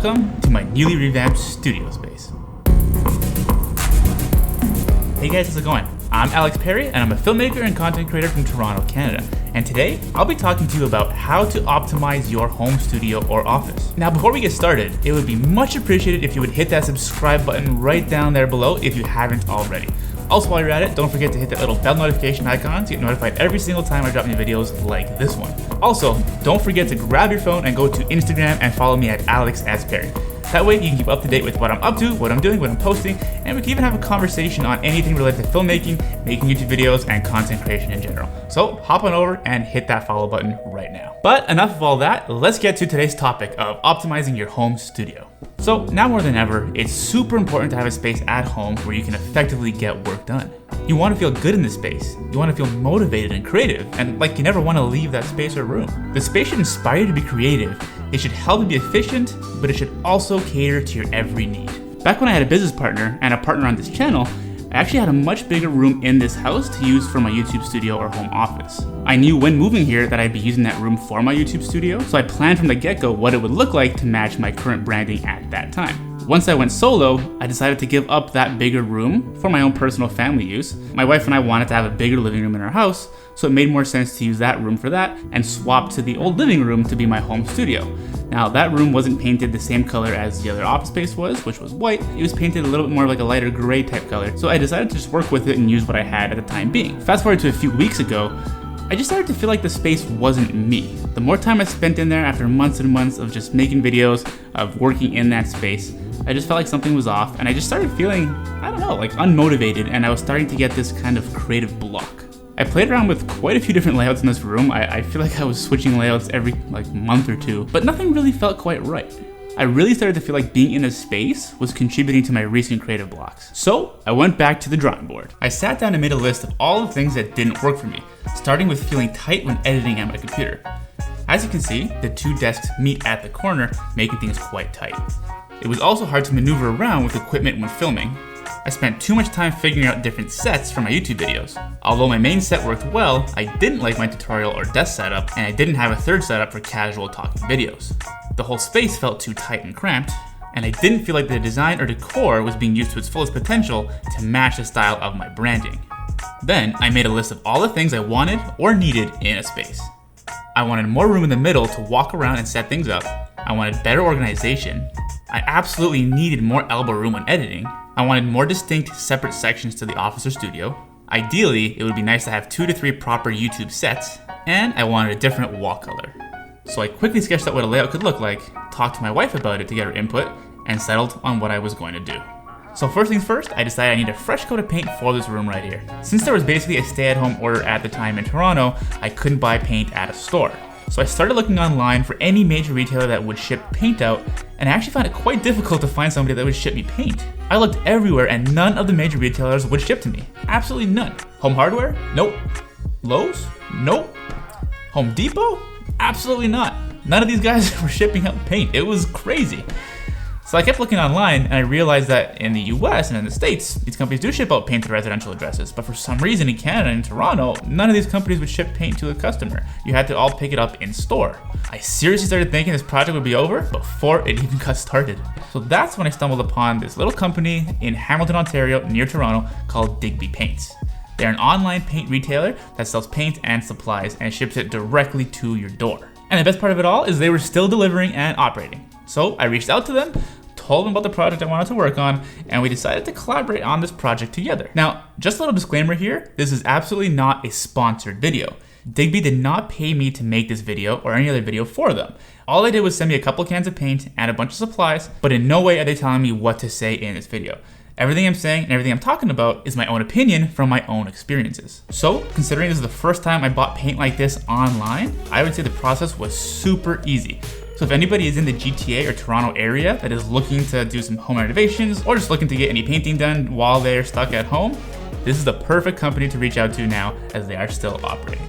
welcome to my newly revamped studio space. Hey guys, how's it going? I'm Perri, and I'm a filmmaker and content creator from Toronto, Canada. And today, I'll be talking to you about how to optimize your home studio or office. Now, before we get started, it would be much appreciated if you would hit that subscribe button right down there below if you haven't already. Also, while you're at it, don't forget to hit that little bell notification icon to get notified every single time I drop new videos like this one. Also, don't forget to grab your phone and go to Instagram and follow me at AlexSPerri. That way you can keep up to date with what I'm up to, what I'm doing, what I'm posting, and we can even have a conversation on anything related to filmmaking, making YouTube videos, and content creation in general. So hop on over and hit that follow button right now. But enough of all that, let's get to today's topic of optimizing your home studio. So now more than ever, it's super important to have a space at home where you can effectively get work done. You want to feel good in the space. You want to feel motivated and creative, and like you never want to leave that space or room. The space should inspire you to be creative. It should help you be efficient, but it should also cater to your every need. Back when I had a business partner and a partner on this channel, I actually had a much bigger room in this house to use for my YouTube studio or home office. I knew when moving here that I'd be using that room for my YouTube studio, so I planned from the get-go what it would look like to match my current branding at that time. Once I went solo, I decided to give up that bigger room for my own personal family use. My wife and I wanted to have a bigger living room in our house, so it made more sense to use that room for that and swap to the old living room to be my home studio. Now, that room wasn't painted the same color as the other office space was, which was white. It was painted a little bit more like a lighter gray type color, so I decided to just work with it and use what I had at the time being. Fast forward to a few weeks ago, I just started to feel like the space wasn't me. The more time I spent in there after months and months of just making videos, of working in that space, I just felt like something was off, and I just started feeling, I don't know, like unmotivated, and I was starting to get this kind of creative block. I played around with quite a few different layouts in this room. I feel like I was switching layouts every month or two, but nothing really felt quite right. I really started to feel like being in a space was contributing to my recent creative blocks. So I went back to the drawing board. I sat down and made a list of all the things that didn't work for me, starting with feeling tight when editing at my computer. As you can see, the two desks meet at the corner, making things quite tight. It was also hard to maneuver around with equipment when filming. I spent too much time figuring out different sets for my YouTube videos. Although my main set worked well, I didn't like my tutorial or desk setup, and I didn't have a third setup for casual talking videos. The whole space felt too tight and cramped, and I didn't feel like the design or decor was being used to its fullest potential to match the style of my branding. Then I made a list of all the things I wanted or needed in a space. I wanted more room in the middle to walk around and set things up. I wanted better organization. I absolutely needed more elbow room when editing. I wanted more distinct, separate sections to the office or studio. Ideally, it would be nice to have 2 to 3 proper YouTube sets, and I wanted a different wall color. So I quickly sketched out what a layout could look like, talked to my wife about it to get her input, and settled on what I was going to do. So first things first, I decided I need a fresh coat of paint for this room right here. Since there was basically a stay-at-home order at the time in Toronto, I couldn't buy paint at a store. So I started looking online for any major retailer that would ship paint out, and I actually found it quite difficult to find somebody that would ship me paint. I looked everywhere and none of the major retailers would ship to me. Absolutely none. Home Hardware? Nope. Lowe's? Nope. Home Depot? Absolutely not. None of these guys were shipping out paint. It was crazy. So I kept looking online, and I realized that in the US and in the States, these companies do ship out paint to residential addresses, but for some reason in Canada and Toronto, none of these companies would ship paint to the customer. You had to all pick it up in store. I seriously started thinking this project would be over before it even got started. So that's when I stumbled upon this little company in Hamilton, Ontario, near Toronto, called DIGBY Paints. They're an online paint retailer that sells paint and supplies and ships it directly to your door. And the best part of it all is they were still delivering and operating. So I reached out to them, told them about the project I wanted to work on, and we decided to collaborate on this project together. Now, just a little disclaimer here, this is absolutely not a sponsored video. DIGBY did not pay me to make this video or any other video for them. All they did was send me a couple cans of paint and a bunch of supplies, but in no way are they telling me what to say in this video. Everything I'm saying and everything I'm talking about is my own opinion from my own experiences. So, considering this is the first time I bought paint like this online, I would say the process was super easy. So if anybody is in the GTA or Toronto area that is looking to do some home renovations or just looking to get any painting done while they're stuck at home, this is the perfect company to reach out to now as they are still operating.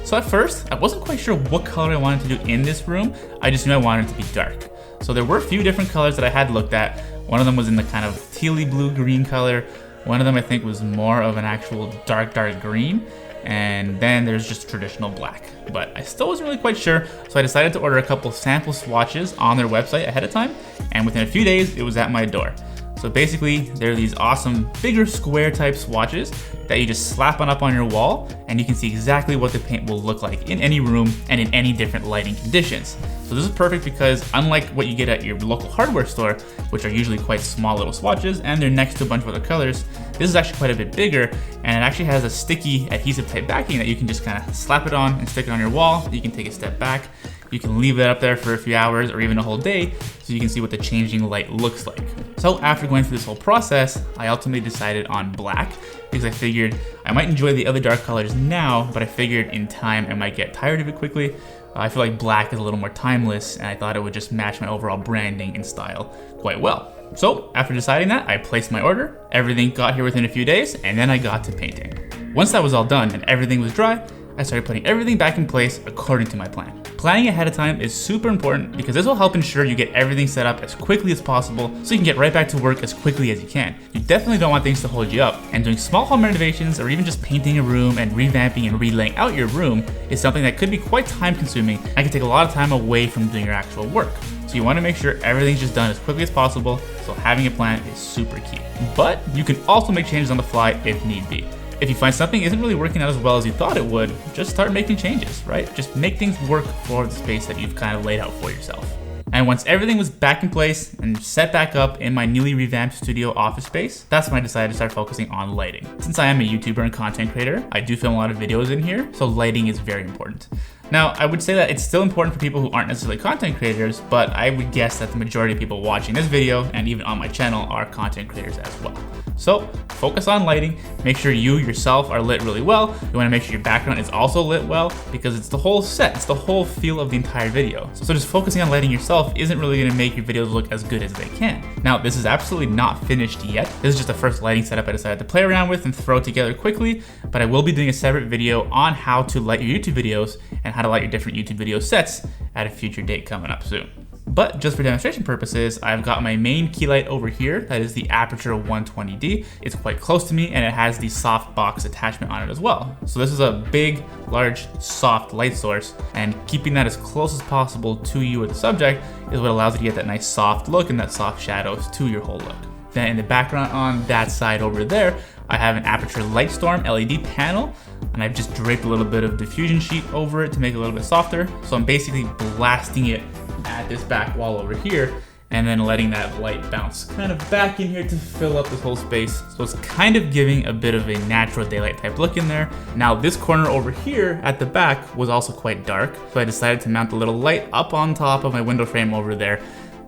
So at first, I wasn't quite sure what color I wanted to do in this room. I just knew I wanted it to be dark. So there were a few different colors that I had looked at. One of them was in the kind of tealy blue green color. One of them I think was more of an actual dark green, and then there's just traditional black. But I still wasn't really quite sure, so I decided to order a couple sample swatches on their website ahead of time, and within a few days it was at my door. So basically, they're these awesome bigger square type swatches that you just slap on up on your wall, and you can see exactly what the paint will look like in any room and in any different lighting conditions. So this is perfect because unlike what you get at your local hardware store, which are usually quite small little swatches and they're next to a bunch of other colors, this is actually quite a bit bigger, and it actually has a sticky adhesive type backing that you can just kind of slap it on and stick it on your wall. You can take a step back. You can leave it up there for a few hours or even a whole day so you can see what the changing light looks like. So after going through this whole process, I ultimately decided on black because I figured I might enjoy the other dark colors now, but I figured in time I might get tired of it quickly. I feel like black is a little more timeless, and I thought it would just match my overall branding and style quite well. So after deciding that, I placed my order, everything got here within a few days, and then I got to painting. Once that was all done and everything was dry, I started putting everything back in place according to my plan. Planning ahead of time is super important because this will help ensure you get everything set up as quickly as possible so you can get right back to work as quickly as you can. You definitely don't want things to hold you up, and doing small home renovations or even just painting a room and revamping and relaying out your room is something that could be quite time consuming and can take a lot of time away from doing your actual work. So you want to make sure everything's just done as quickly as possible, so having a plan is super key. But you can also make changes on the fly if need be. If you find something isn't really working out as well as you thought it would, just start making changes, right? Just make things work for the space that you've kind of laid out for yourself. And once everything was back in place and set back up in my newly revamped studio office space, that's when I decided to start focusing on lighting. Since I am a YouTuber and content creator, I do film a lot of videos in here, so lighting is very important. Now, I would say that it's still important for people who aren't necessarily content creators, but I would guess that the majority of people watching this video and even on my channel are content creators as well. So focus on lighting, make sure you yourself are lit really well. You wanna make sure your background is also lit well because it's the whole set, it's the whole feel of the entire video. So just focusing on lighting yourself isn't really gonna make your videos look as good as they can. Now, this is absolutely not finished yet. This is just the first lighting setup I decided to play around with and throw together quickly, but I will be doing a separate video on how to light your YouTube videos and how to light your different YouTube video sets at a future date coming up soon. But just for demonstration purposes, I've got my main key light over here. That is the Aperture 120D. It's quite close to me and it has the soft box attachment on it as well. So this is a big, large, soft light source, and keeping that as close as possible to you or the subject is what allows you to get that nice soft look and that soft shadows to your whole look. Then in the background on that side over there, I have an Aperture Lightstorm LED panel, and I've just draped a little bit of diffusion sheet over it to make it a little bit softer. So I'm basically blasting it at this back wall over here and then letting that light bounce kind of back in here to fill up this whole space. So it's kind of giving a bit of a natural daylight type look in there. Now this corner over here at the back was also quite dark, so I decided to mount a little light up on top of my window frame over there.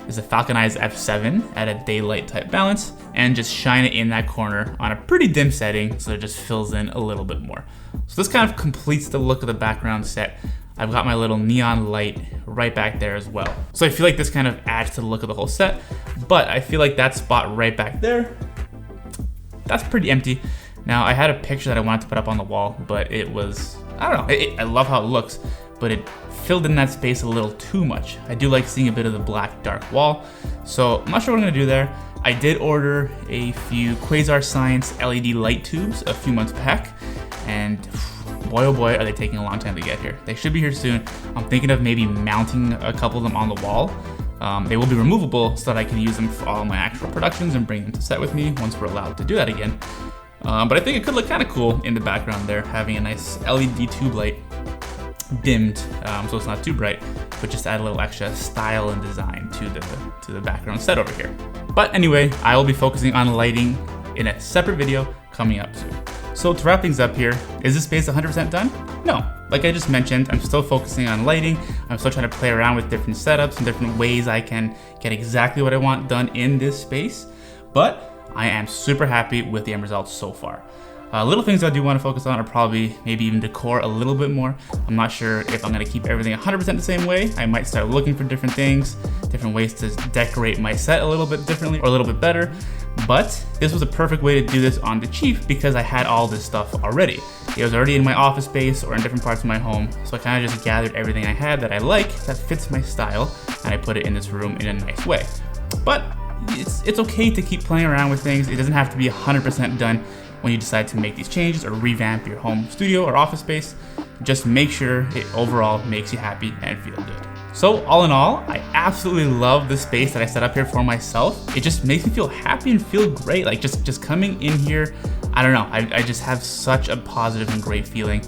Is a Falconized F7 at a daylight type balance, and just shine it in that corner on a pretty dim setting so it just fills in a little bit more. So this kind of completes the look of the background set. I've got my little neon light right back there as well. So I feel like this kind of adds to the look of the whole set, but I feel like that spot right back there, that's pretty empty. Now I had a picture that I wanted to put up on the wall, but it was, I don't know, I love how it looks, but it filled in that space a little too much. I do like seeing a bit of the black dark wall, so I'm not sure what I'm gonna do there. I did order a few Quasar Science LED light tubes a few months back, and boy oh boy are they taking a long time to get here. They should be here soon. I'm thinking of maybe mounting a couple of them on the wall. They will be removable so that I can use them for all my actual productions and bring them to set with me once we're allowed to do that again. But I think it could look kind of cool in the background there, having a nice LED tube light dimmed, so it's not too bright, but just add a little extra style and design to the background set over here. But anyway, I will be focusing on lighting in a separate video coming up soon. So to wrap things up here, is this space 100% done? No. Like I just mentioned, I'm still focusing on lighting. I'm still trying to play around with different setups and different ways I can get exactly what I want done in this space. But I am super happy with the end results so far. Little things I do want to focus on are probably maybe even decor a little bit more. I'm not sure if I'm going to keep everything 100% the same way. I might start looking for different things, different ways to decorate my set a little bit differently or a little bit better. But this was a perfect way to do this on the cheap because I had all this stuff already. It was already in my office space or in different parts of my home. So I kind of just gathered everything I had that I like, that fits my style, and I put it in this room in a nice way. But it's okay to keep playing around with things. It doesn't have to be 100% done when you decide to make these changes or revamp your home studio or office space. Just make sure it overall makes you happy and feel good. So all in all, I absolutely love the space that I set up here for myself. It just makes me feel happy and feel great. Like just coming in here, I don't know, I just have such a positive and great feeling.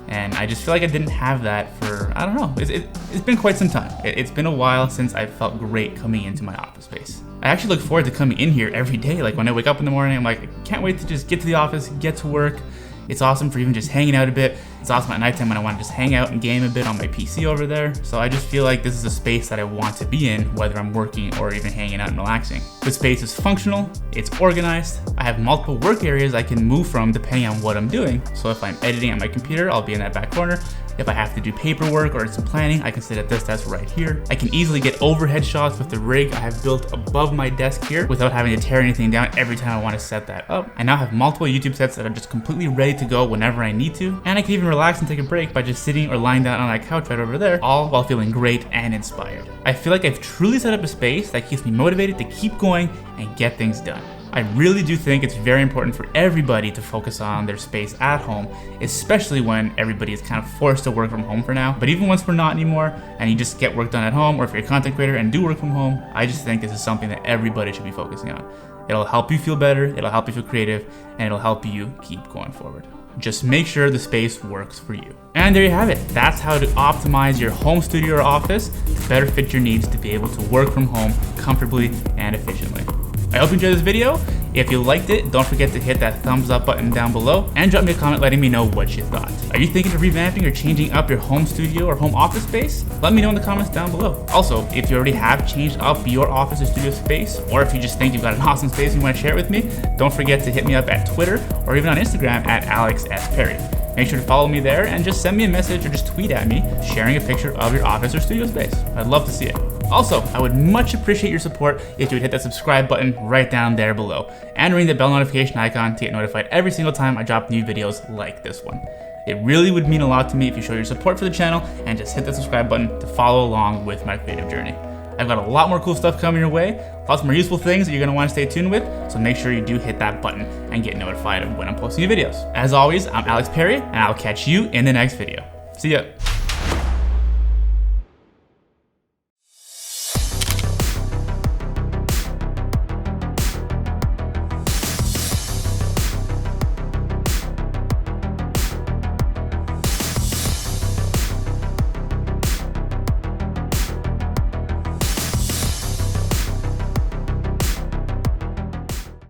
And I just feel like I didn't have that for, I don't know, it's been quite some time. It's been a while since I felt great coming into my office space. I actually look forward to coming in here every day. Like when I wake up in the morning, I'm like, I can't wait to just get to the office, get to work. It's awesome for even just hanging out a bit. It's awesome at nighttime when I want to just hang out and game a bit on my PC over there. So I just feel like this is a space that I want to be in, whether I'm working or even hanging out and relaxing. The space is functional, it's organized. I have multiple work areas I can move from depending on what I'm doing. So if I'm editing on my computer, I'll be in that back corner. If I have to do paperwork or some planning, I can sit at this desk right here. I can easily get overhead shots with the rig I have built above my desk here without having to tear anything down every time I want to set that up. I now have multiple YouTube sets that are just completely ready to go whenever I need to. And I can even relax and take a break by just sitting or lying down on that couch right over there, all while feeling great and inspired. I feel like I've truly set up a space that keeps me motivated to keep going and get things done. I really do think it's very important for everybody to focus on their space at home, especially when everybody is kind of forced to work from home for now. But even once we're not anymore and you just get work done at home, or if you're a content creator and do work from home, I just think this is something that everybody should be focusing on. It'll help you feel better, it'll help you feel creative, and it'll help you keep going forward. Just make sure the space works for you. And there you have it. That's how to optimize your home studio or office to better fit your needs to be able to work from home comfortably and efficiently. I hope you enjoyed this video. If you liked it, don't forget to hit that thumbs up button down below and drop me a comment letting me know what you thought. Are you thinking of revamping or changing up your home studio or home office space? Let me know in the comments down below. Also, if you already have changed up your office or studio space, or if you just think you've got an awesome space and you want to share it with me, don't forget to hit me up at Twitter or even on Instagram at AlexSPerri. Make sure to follow me there and just send me a message or just tweet at me sharing a picture of your office or studio space. I'd love to see it. Also, I would much appreciate your support if you would hit that subscribe button right down there below and ring the bell notification icon to get notified every single time I drop new videos like this one. It really would mean a lot to me if you show your support for the channel and just hit the subscribe button to follow along with my creative journey. I've got a lot more cool stuff coming your way, lots more useful things that you're going to want to stay tuned with, so make sure you do hit that button and get notified of when I'm posting new videos. As always, I'm Alex Perri, and I'll catch you in the next video. See ya!